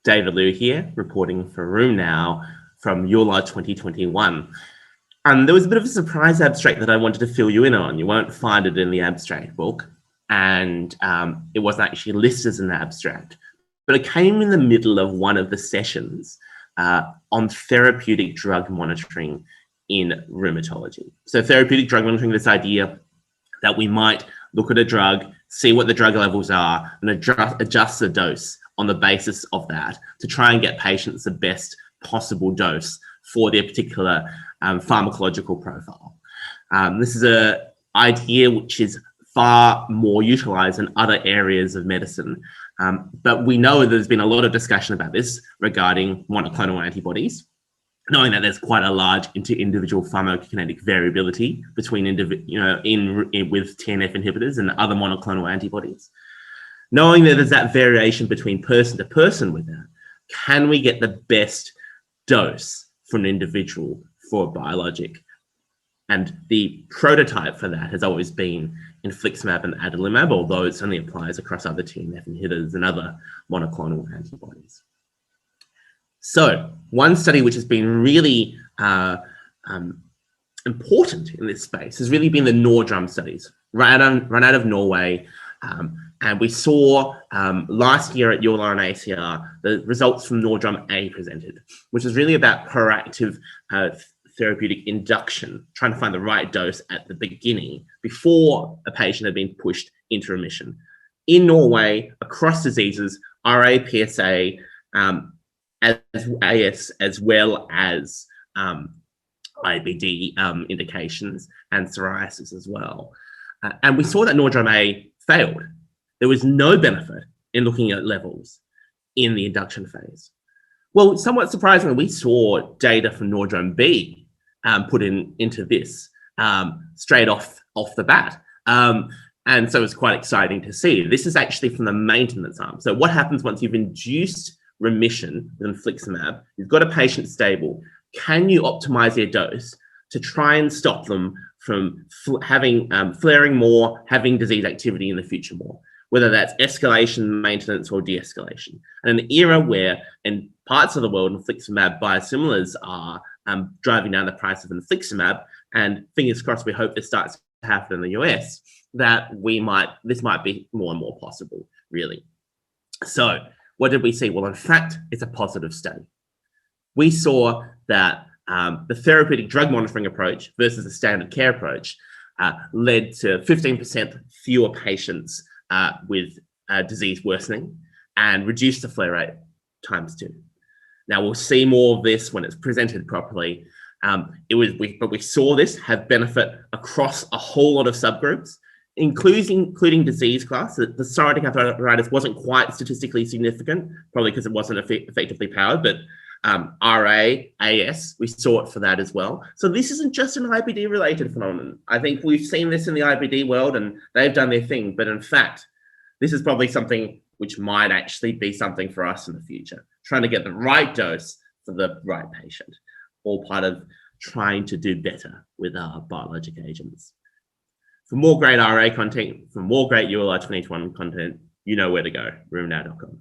David Liew here, reporting for Room Now from EULAR 2021. And there was a bit of a surprise abstract that I wanted to fill you in on. You won't find it in the abstract book, and it wasn't actually listed as an abstract, but it came in the middle of one of the sessions on therapeutic drug monitoring in rheumatology. So therapeutic drug monitoring, this idea that we might look at a drug, see what the drug levels are, and adjust the dose on the basis of that to try and get patients the best possible dose for their particular pharmacological profile. This is an idea which is far more utilized in other areas of medicine. But we know there's been a lot of discussion about this regarding monoclonal antibodies, knowing that there's quite a large individual pharmacokinetic variability between with TNF inhibitors and other monoclonal antibodies. Knowing that there's that variation between person to person with that, can we get the best dose for an individual for a biologic? And the prototype for that has always been Infliximab and adalimumab, although it only applies across other TNF inhibitors and other monoclonal antibodies. So one study which has been really important in this space has really been the NORDRUM studies, run out of Norway. And we saw last year at EULAR and ACR, the results from NORDRUM A presented, which was really about proactive therapeutic induction, trying to find the right dose at the beginning before a patient had been pushed into remission. In Norway, across diseases, RA, PSA, AS, as well as IBD indications and psoriasis as well. And we saw that NORDRUM A failed. There was no benefit in looking at levels in the induction phase. Well, somewhat surprisingly, we saw data from NORDRUM B put into this straight off the bat. And so it's quite exciting to see. This is actually from the maintenance arm. So what happens once you've induced remission with infliximab, you've got a patient stable, can you optimize their dose to try and stop them from having flaring more, having disease activity in the future more, whether that's escalation, maintenance, or de-escalation. And in an era where in parts of the world, infliximab biosimilars are driving down the price of infliximab, and fingers crossed, we hope this starts to happen in the US, that this might be more and more possible, really. So what did we see? Well, in fact, it's a positive study. We saw that the therapeutic drug monitoring approach versus the standard care approach led to 15% fewer patients with disease worsening and reduced the flare rate ×2. Now, we'll see more of this when it's presented properly. But we saw this have benefit across a whole lot of subgroups, including disease class. The psoriatic arthritis wasn't quite statistically significant, probably because it wasn't effectively powered, but RA, AS, we saw it for that as well. So this isn't just an IBD-related phenomenon. I think we've seen this in the IBD world and they've done their thing, but in fact, this is probably something which might actually be something for us in the future, trying to get the right dose for the right patient, all part of trying to do better with our biologic agents. For more great RA content, for more great EULAR 2021 content, you know where to go, roomnow.com.